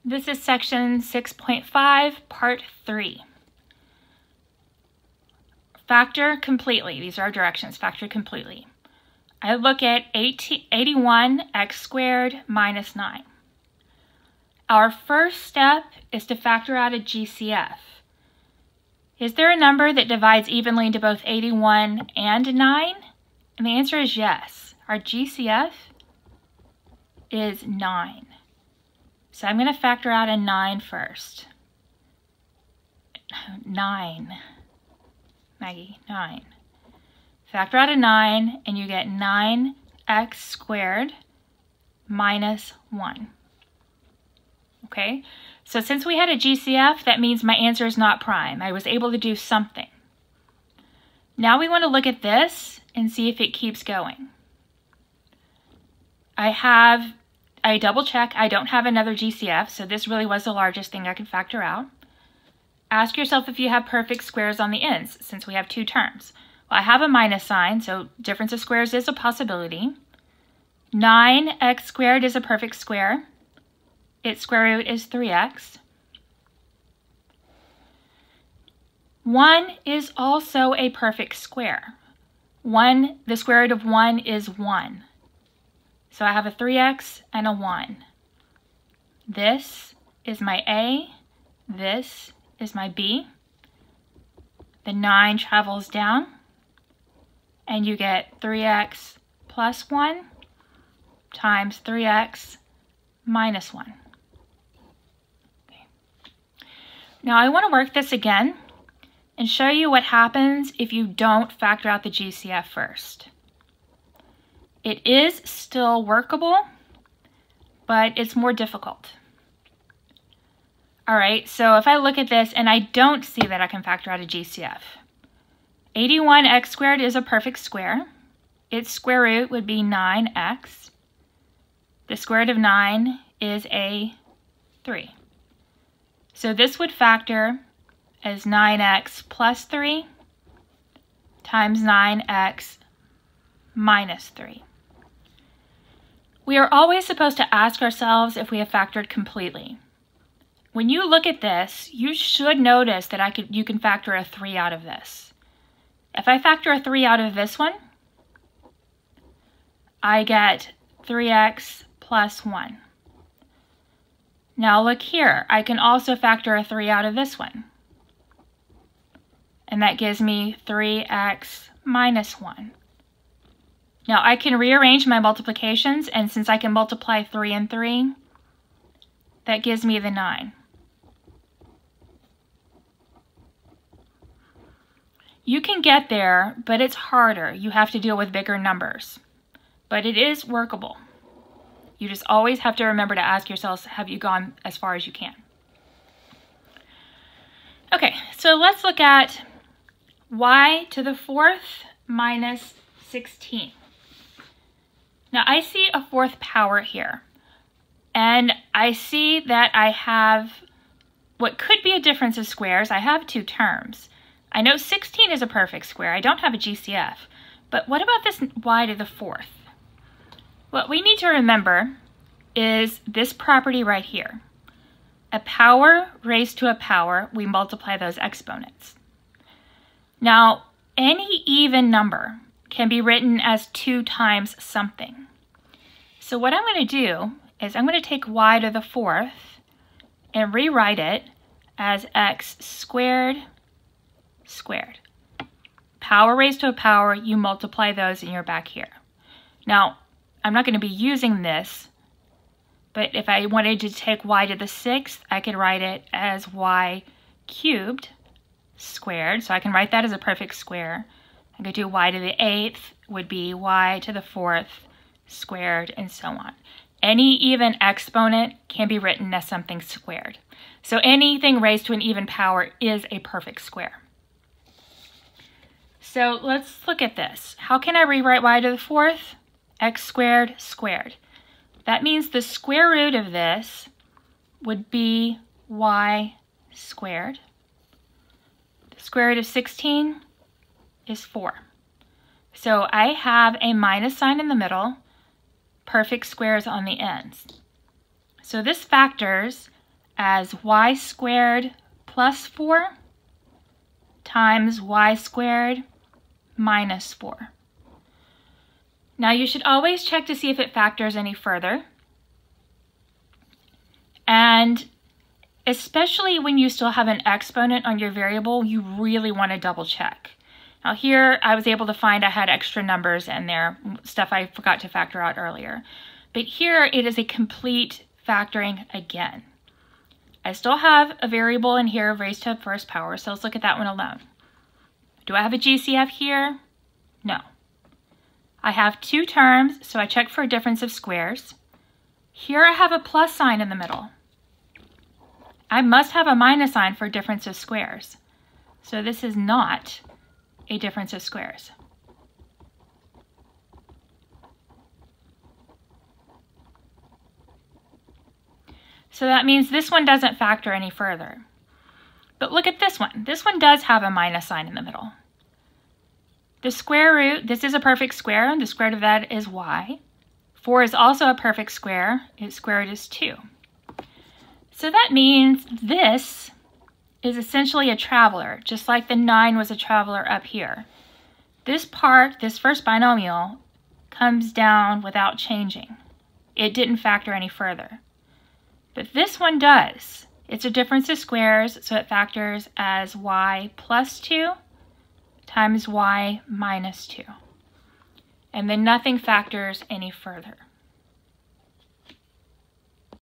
This is section 6.5, part 3. Factor completely. These are our directions. Factor completely. I look at 81x squared minus 9. Our first step is to factor out a GCF. Is there a number that divides evenly into both 81 and 9? And the answer is yes. Our GCF is 9. So I'm going to factor out a 9 first. 9. Maggie, 9. Factor out a 9 and you get 9x squared minus 1. Okay, so since we had a GCF, that means my answer is not prime. I was able to do something. Now we want to look at this and see if it keeps going. I double check, I don't have another GCF, so this really was the largest thing I could factor out. Ask yourself if you have perfect squares on the ends, since we have two terms. Well, I have a minus sign, so difference of squares is a possibility. 9x squared is a perfect square. Its square root is 3x. 1 is also a perfect square. The square root of 1 is 1. So I have a 3x and a 1. This is my A. This is my B. The 9 travels down, and you get 3x plus 1 times 3x minus 1. Okay. Now I want to work this again and show you what happens if you don't factor out the GCF first. It is still workable, but it's more difficult. All right, so if I look at this and I don't see that I can factor out a GCF, 81x squared is a perfect square. Its square root would be 9x. The square root of 9 is a 3. So this would factor as 9x plus 3 times 9x minus 3. We are always supposed to ask ourselves if we have factored completely. When you look at this, you should notice that you can factor a 3 out of this. If I factor a 3 out of this one, I get 3x plus 1. Now look here, I can also factor a 3 out of this one. And that gives me 3x minus 1. Now I can rearrange my multiplications, and since I can multiply 3 and 3, that gives me the 9. You can get there, but it's harder. You have to deal with bigger numbers. But it is workable. You just always have to remember to ask yourselves, have you gone as far as you can? Okay, so let's look at y to the 4th minus 16. Now I see a 4th power here, and I see that I have what could be a difference of squares. I have two terms. I know 16 is a perfect square. I don't have a GCF, but what about this y to the 4th? What we need to remember is this property right here. A power raised to a power, we multiply those exponents. Now, any even number can be written as 2 times something. So what I'm going to do is I'm going to take y to the 4th and rewrite it as x squared squared. Power raised to a power, you multiply those and you're back here. Now, I'm not going to be using this, but if I wanted to take y to the 6th, I could write it as y cubed squared. So I can write that as a perfect square. I could do y to the 8th would be y to the 4th squared, and so on. Any even exponent can be written as something squared. So anything raised to an even power is a perfect square. So let's look at this. How can I rewrite y to the 4th? X squared squared. That means the square root of this would be y squared. The square root of 16 is 4. So I have a minus sign in the middle, perfect squares on the ends. So this factors as y squared plus 4 times y squared minus 4. Now you should always check to see if it factors any further. And especially when you still have an exponent on your variable, you really want to double check. Now here I was able to find I had extra numbers in there, stuff I forgot to factor out earlier. But here it is a complete factoring again. I still have a variable in here raised to the first power, so let's look at that one alone. Do I have a GCF here? No. I have two terms, so I check for a difference of squares. Here I have a plus sign in the middle. I must have a minus sign for a difference of squares. So this is not a difference of squares. So that means this one doesn't factor any further. But look at this one. This one does have a minus sign in the middle. The square root, this is a perfect square, and the square root of that is y. 4 is also a perfect square. Its square root is 2. So that means this is essentially a traveler, just like the 9 was a traveler up here. This part, this first binomial, comes down without changing. It didn't factor any further. But this one does. It's a difference of squares, so it factors as y plus 2 times y minus 2. And then nothing factors any further.